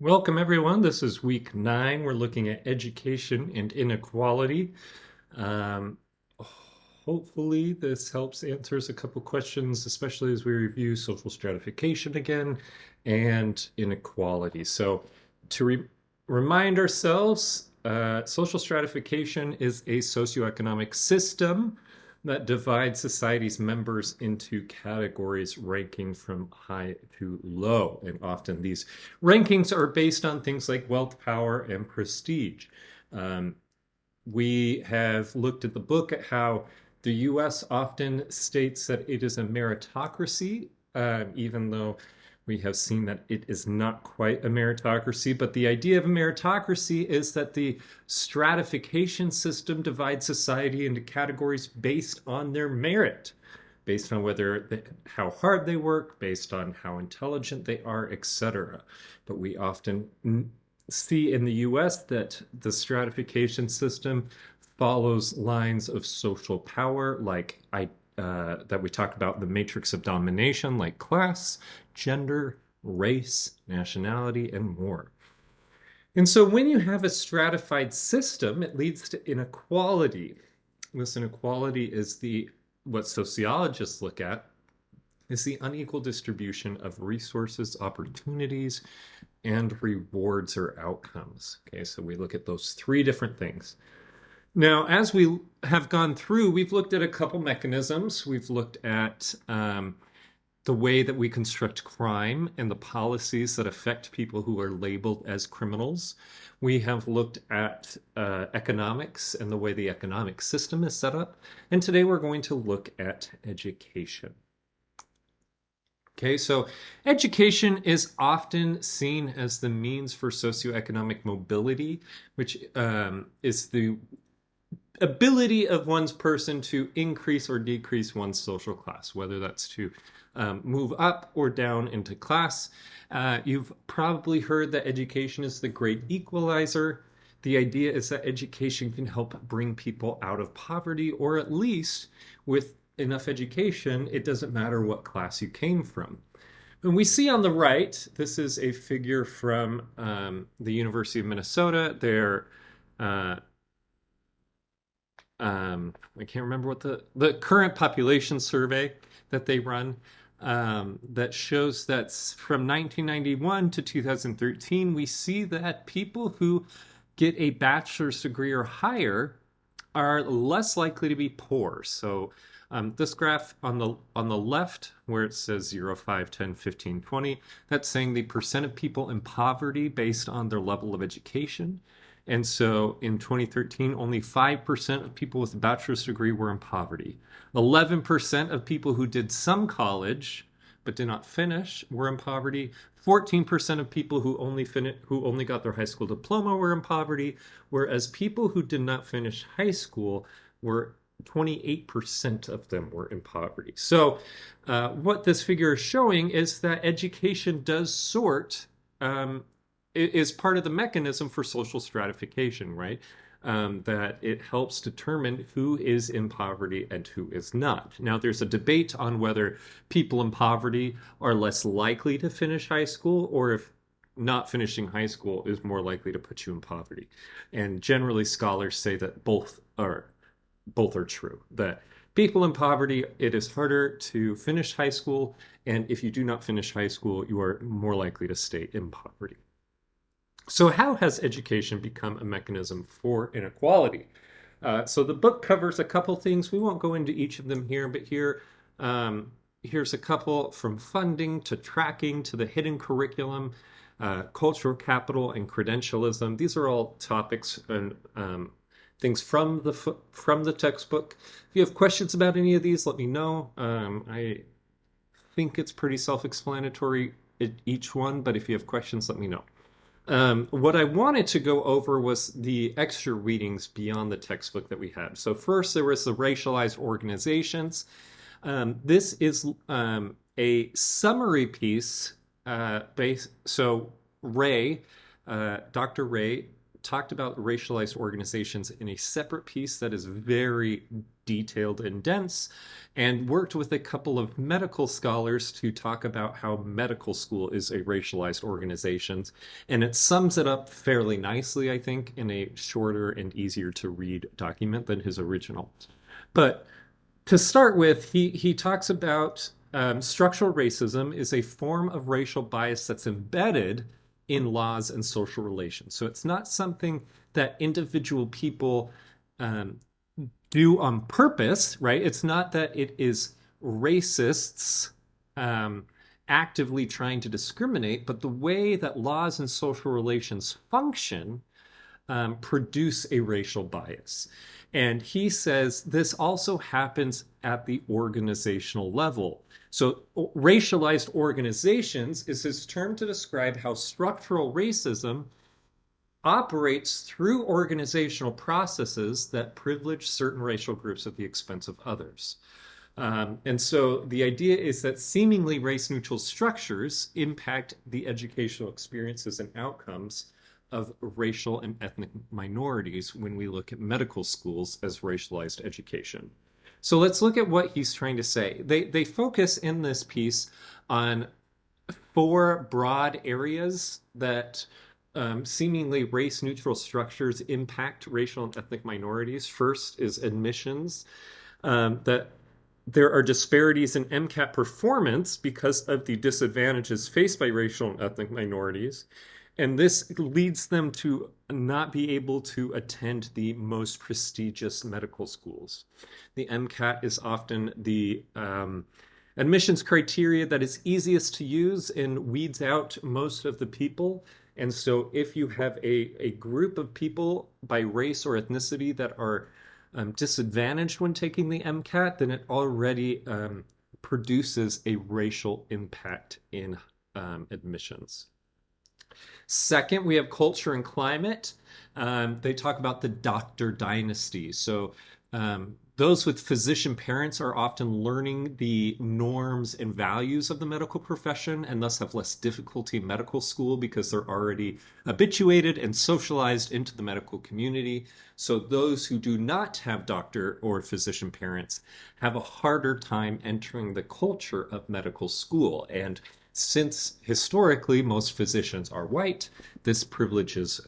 Welcome, everyone. This is week 9. We're looking at education and inequality. Um, Hopefully, this helps answers a couple questions, especially as we review social stratification again and inequality. So, to remind ourselves, social stratification is a socioeconomic system that divides society's members into categories ranking from high to low. And often these rankings are based on things like wealth, power, and prestige. Um, we have looked at the book at how the US often states that it is a meritocracy, even though we have seen that it is not quite a meritocracy. But the idea of a meritocracy is that the stratification system divides society into categories based on their merit, based on how hard they work, based on how intelligent they are, etc. But we often see in the US that the stratification system follows lines of social power, like that we talked about, the matrix of domination, like class, gender, race, nationality, and more. And so when you have a stratified system, it leads to inequality. This inequality is what sociologists look at is the unequal distribution of resources, opportunities, and rewards or outcomes. Okay, so we look at those three different things. Now, as we have gone through, we've looked at a couple mechanisms. We've looked at the way that we construct crime and the policies that affect people who are labeled as criminals. We have looked at economics and the way the economic system is set up. And today we're going to look at education. Okay, so education is often seen as the means for socioeconomic mobility, which is the ability of one's person to increase or decrease one's social class, whether that's to move up or down into class. You've probably heard that education is the great equalizer. The idea is that education can help bring people out of poverty, or at least with enough education, it doesn't matter what class you came from. And we see on the right, this is a figure from the University of Minnesota. I can't remember what the current population survey that they run that shows that from 1991 to 2013, we see that people who get a bachelor's degree or higher are less likely to be poor. So this graph on the left, where it says 0, 5, 10, 15, 20, that's saying the percent of people in poverty based on their level of education. And so in 2013, only 5% of people with a bachelor's degree were in poverty. 11% of people who did some college but did not finish were in poverty. 14% of people who only got their high school diploma were in poverty, whereas people who did not finish high school were 28% of them were in poverty. So what this figure is showing is that education does sort is part of the mechanism for social stratification, right? That it helps determine who is in poverty and who is not. Now, there's a debate on whether people in poverty are less likely to finish high school, or if not finishing high school is more likely to put you in poverty. And generally, scholars say that both are true. That people in poverty, it is harder to finish high school, and if you do not finish high school, you are more likely to stay in poverty. So how has education become a mechanism for inequality? So the book covers a couple things. We won't go into each of them here, but here's a couple, from funding to tracking to the hidden curriculum, cultural capital, and credentialism. These are all topics and things from the textbook. If you have questions about any of these, let me know. I think it's pretty self-explanatory each one, but if you have questions, let me know. What I wanted to go over was the extra readings beyond the textbook that we had. So first, there was the racialized organizations. This is a summary piece. So Dr. Ray talked about racialized organizations in a separate piece that is very detailed and dense, and worked with a couple of medical scholars to talk about how medical school is a racialized organization. And it sums it up fairly nicely, I think, in a shorter and easier to read document than his original. But to start with, he talks about structural racism is a form of racial bias that's embedded in laws and social relations. So it's not something that individual people um, do on purpose, right? It's not that it is racists actively trying to discriminate, but the way that laws and social relations function produce a racial bias. And he says this also happens at the organizational level. So, racialized organizations is his term to describe how structural racism operates through organizational processes that privilege certain racial groups at the expense of others. And so the idea is that seemingly race neutral structures impact the educational experiences and outcomes of racial and ethnic minorities when we look at medical schools as racialized education. So let's look at what he's trying to say. They focus in this piece on four broad areas that seemingly race neutral structures impact racial and ethnic minorities. First is admissions, that there are disparities in MCAT performance because of the disadvantages faced by racial and ethnic minorities. And this leads them to not be able to attend the most prestigious medical schools. The MCAT is often the admissions criteria that is easiest to use and weeds out most of the people. And so if you have a group of people by race or ethnicity that are disadvantaged when taking the MCAT, then it already produces a racial impact in admissions. Second, we have culture and climate. They talk about the doctor dynasty. So those with physician parents are often learning the norms and values of the medical profession and thus have less difficulty in medical school because they're already habituated and socialized into the medical community. So those who do not have doctor or physician parents have a harder time entering the culture of medical school. And since historically most physicians are white, this privileges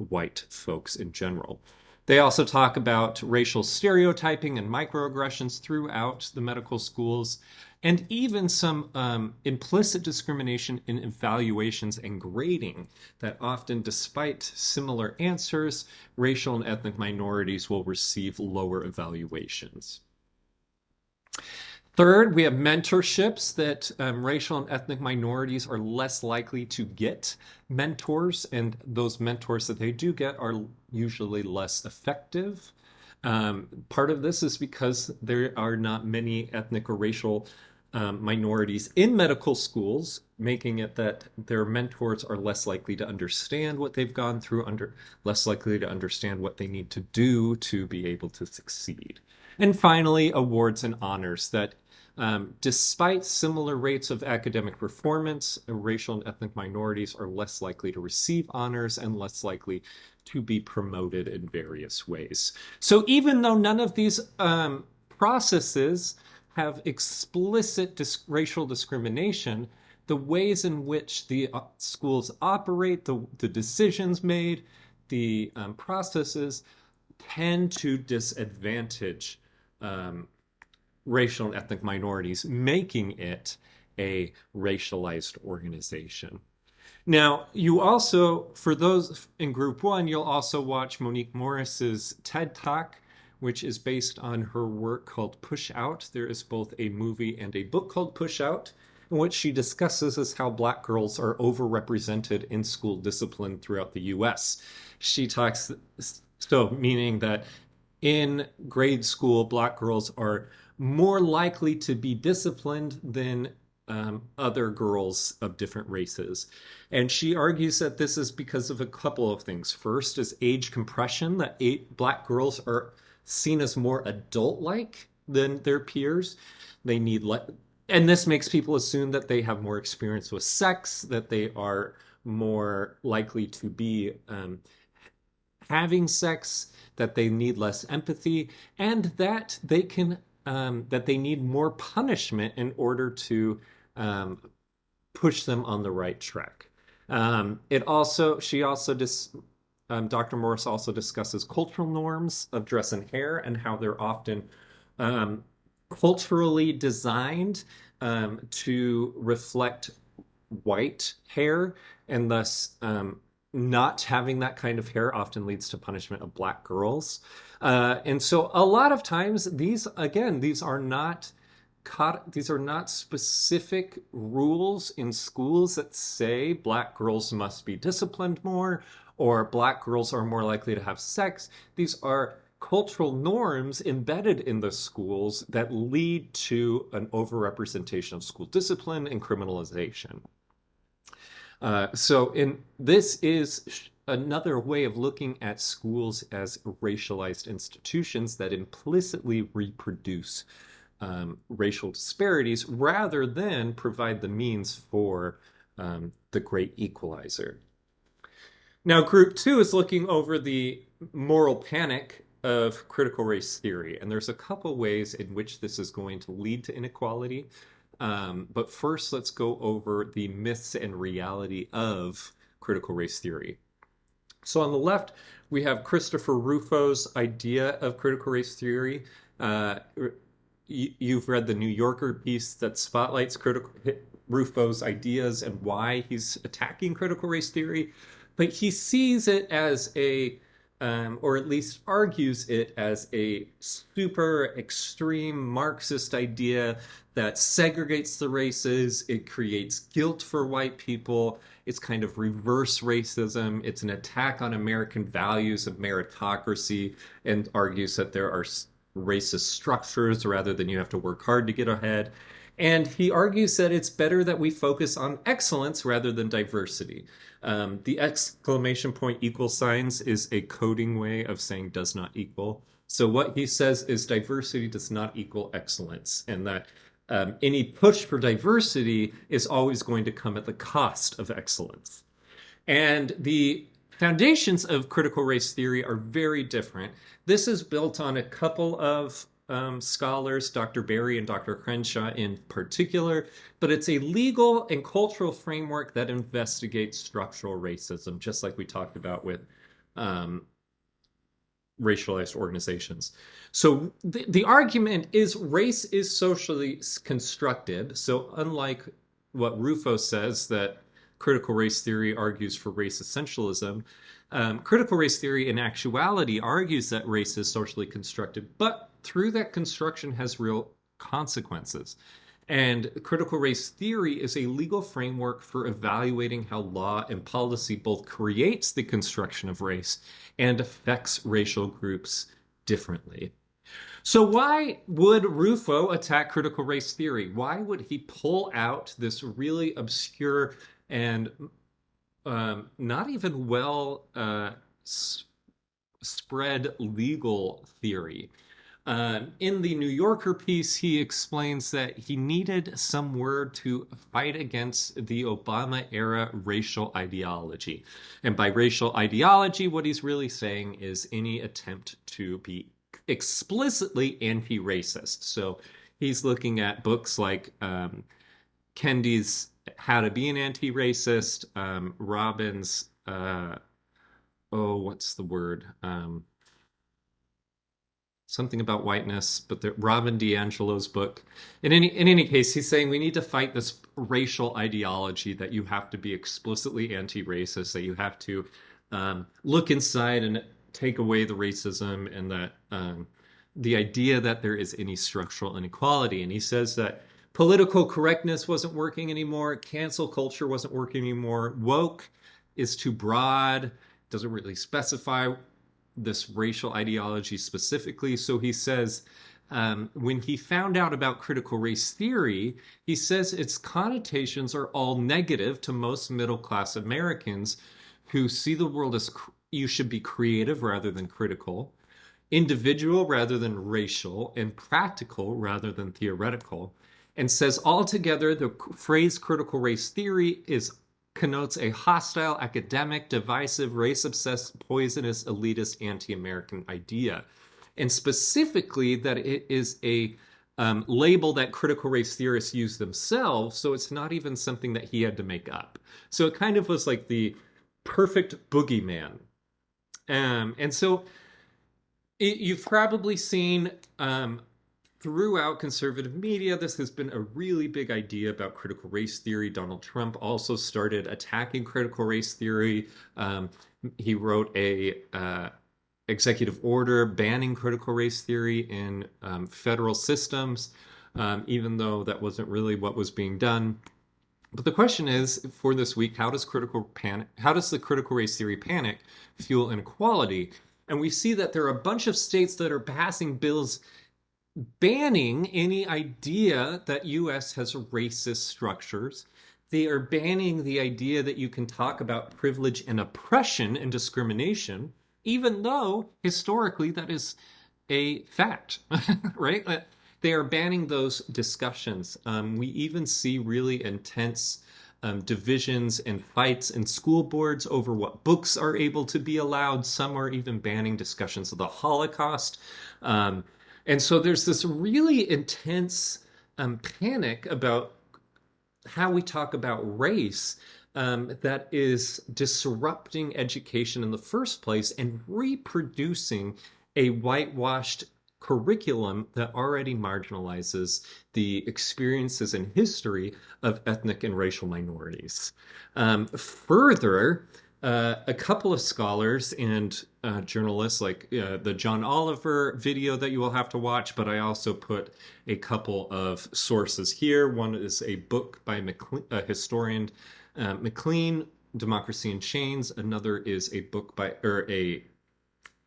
white folks in general. They also talk about racial stereotyping and microaggressions throughout the medical schools, and even some implicit discrimination in evaluations and grading that often, despite similar answers, racial and ethnic minorities will receive lower evaluations. Third, we have mentorships that racial and ethnic minorities are less likely to get mentors, and those mentors that they do get are usually less effective. Part of this is because there are not many ethnic or racial minorities in medical schools, making it that their mentors are less likely to understand what they've gone through, less likely to understand what they need to do to be able to succeed. And finally, awards and honors that despite similar rates of academic performance, racial and ethnic minorities are less likely to receive honors and less likely to be promoted in various ways. So even though none of these processes have explicit racial discrimination, the ways in which the schools operate, the decisions made, the processes tend to disadvantage racial and ethnic minorities, making it a racialized organization. Now, you also, for those in group one, you'll also watch Monique Morris's TED Talk, which is based on her work called Push Out. There is both a movie and a book called Push Out, in which she discusses is how Black girls are overrepresented in school discipline throughout the US. She talks, so meaning that in grade school, Black girls are more likely to be disciplined than other girls of different races. And she argues that this is because of a couple of things. First is age compression, that Black girls are seen as more adult-like than their peers. They need and this makes people assume that they have more experience with sex, that they are more likely to be having sex, that they need less empathy, and that they need more punishment in order to um, push them on the right track. It also she also dis Dr. Morris also discusses cultural norms of dress and hair and how they're often um, culturally designed to reflect white hair, and thus not having that kind of hair often leads to punishment of black girls. And so a lot of times these are not specific rules in schools that say black girls must be disciplined more or black girls are more likely to have sex. These are cultural norms embedded in the schools that lead to an overrepresentation of school discipline and criminalization. This is another way of looking at schools as racialized institutions that implicitly reproduce racial disparities rather than provide the means for the great equalizer. Now, group two is looking over the moral panic of critical race theory, and there's a couple ways in which this is going to lead to inequality. But first, let's go over the myths and reality of critical race theory. So on the left, we have Christopher Rufo's idea of critical race theory. You've read the New Yorker piece that spotlights Rufo's ideas and why he's attacking critical race theory, but he sees it as or at least argues it as a super extreme Marxist idea that segregates the races. It creates guilt for white people. It's kind of reverse racism. It's an attack on American values of meritocracy, and argues that there are racist structures rather than you have to work hard to get ahead. And he argues that it's better that we focus on excellence rather than diversity. The exclamation point equal signs is a coding way of saying does not equal. So what he says is diversity does not equal excellence, and that any push for diversity is always going to come at the cost of excellence. And the foundations of critical race theory are very different. This is built on a couple of scholars, Dr. Berry and Dr. Crenshaw in particular, but it's a legal and cultural framework that investigates structural racism, just like we talked about with racialized organizations. So the argument is race is socially constructed. So unlike what Rufo says, that critical race theory argues for race essentialism, critical race theory in actuality argues that race is socially constructed, but through that construction has real consequences. And critical race theory is a legal framework for evaluating how law and policy both creates the construction of race and affects racial groups differently. So why would Rufo attack critical race theory? Why would he pull out this really obscure and not even well spread legal theory? In the New Yorker piece, he explains that he needed some word to fight against the Obama-era racial ideology. And by racial ideology, what he's really saying is any attempt to be explicitly anti-racist. So he's looking at books like Kendi's How to Be an Anti-Racist, Robbins, what's the word? Something about whiteness, but Robin DiAngelo's book. In any case, he's saying we need to fight this racial ideology that you have to be explicitly anti-racist, that you have to look inside and take away the racism, and that the idea that there is any structural inequality. And he says that political correctness wasn't working anymore, cancel culture wasn't working anymore, woke is too broad, doesn't really specify this racial ideology specifically. So he says when he found out about critical race theory, he says its connotations are all negative to most middle-class Americans who see the world as you should be creative rather than critical, individual rather than racial, and practical rather than theoretical, and says altogether the phrase critical race theory is connotes a hostile, academic, divisive, race-obsessed, poisonous, elitist, anti-American idea. And specifically that it is a label that critical race theorists use themselves, so it's not even something that he had to make up. So it kind of was like the perfect boogeyman. And so you've probably seen throughout conservative media, this has been a really big idea about critical race theory. Donald Trump also started attacking critical race theory. He wrote a executive order banning critical race theory in federal systems, even though that wasn't really what was being done. But the question is, for this week, how does the critical race theory panic fuel inequality? And we see that there are a bunch of states that are passing bills banning any idea that U.S. has racist structures. They are banning the idea that you can talk about privilege and oppression and discrimination, even though historically that is a fact, right? They are banning those discussions. We even see really intense divisions and fights in school boards over what books are able to be allowed. Some are even banning discussions of the Holocaust. And so there's this really intense panic about how we talk about race that is disrupting education in the first place and reproducing a whitewashed curriculum that already marginalizes the experiences and history of ethnic and racial minorities. Further, a couple of scholars and journalists, like the John Oliver video that you will have to watch, but I also put a couple of sources here. One is a book by historian McLean, Democracy in Chains. Another is a book by, or a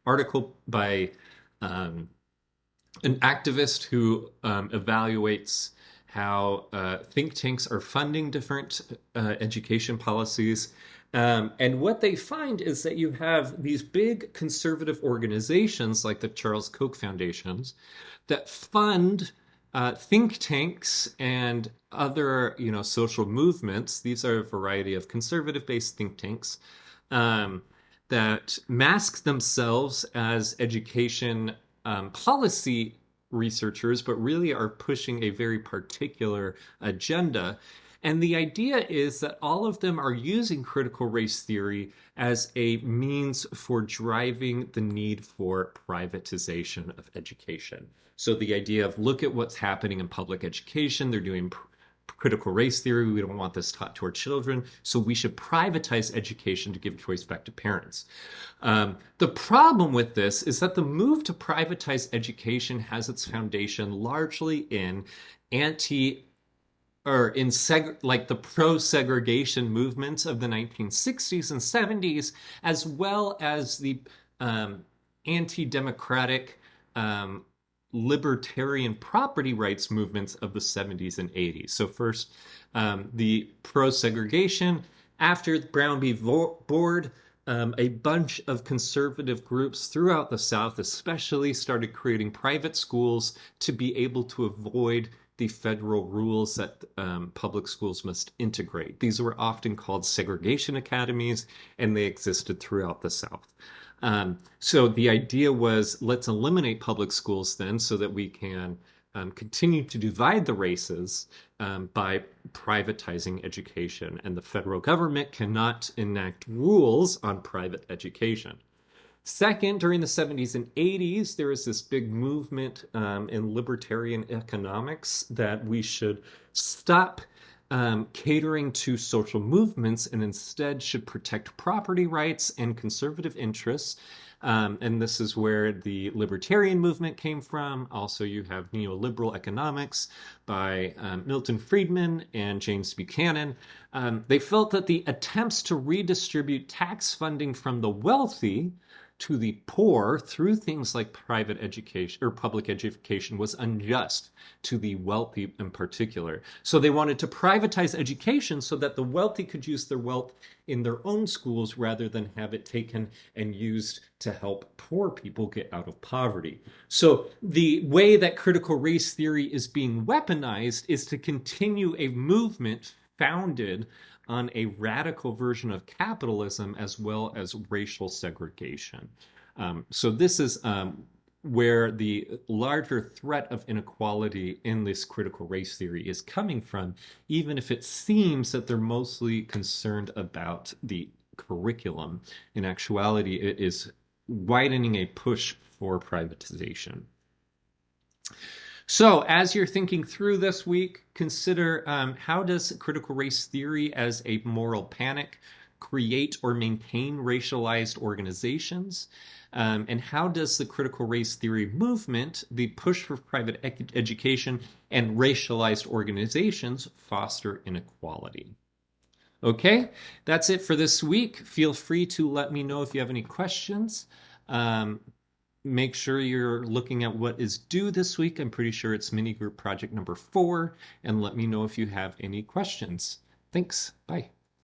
article by an activist who evaluates how think tanks are funding different education policies. And what they find is that you have these big conservative organizations like the Charles Koch Foundations that fund think tanks and other, social movements. These are a variety of conservative-based think tanks that mask themselves as education policy researchers, but really are pushing a very particular agenda. And the idea is that all of them are using critical race theory as a means for driving the need for privatization of education. So the idea of, look at what's happening in public education. They're doing critical race theory. We don't want this taught to our children. So we should privatize education to give choice back to parents. The problem with this is that the move to privatize education has its foundation largely in the pro-segregation movements of the 1960s and 70s, as well as the anti-democratic libertarian property rights movements of the 70s and 80s. So first, the pro-segregation. After Brown v. Board, a bunch of conservative groups throughout the South especially started creating private schools to be able to avoid the federal rules that public schools must integrate. These were often called segregation academies, and they existed throughout the South. So the idea was, let's eliminate public schools then so that we can continue to divide the races by privatizing education. And the federal government cannot enact rules on private education. Second, during the 70s and 80s, there was this big movement in libertarian economics that we should stop catering to social movements and instead should protect property rights and conservative interests. And this is where the libertarian movement came from. Also, you have neoliberal economics by Milton Friedman and James Buchanan. They felt that the attempts to redistribute tax funding from the wealthy to the poor through things like private education or public education was unjust to the wealthy in particular. So they wanted to privatize education so that the wealthy could use their wealth in their own schools rather than have it taken and used to help poor people get out of poverty. So the way that critical race theory is being weaponized is to continue a movement founded on a radical version of capitalism as well as racial segregation. So this is where the larger threat of inequality in this critical race theory is coming from, even if it seems that they're mostly concerned about the curriculum. In actuality, it is widening a push for privatization. So as you're thinking through this week, consider how does critical race theory as a moral panic create or maintain racialized organizations? And how does the critical race theory movement, the push for private education and racialized organizations, foster inequality? Okay, that's it for this week. Feel free to let me know if you have any questions. Make sure you're looking at what is due this week. I'm pretty sure it's mini group project number 4. And let me know if you have any questions. Thanks. Bye.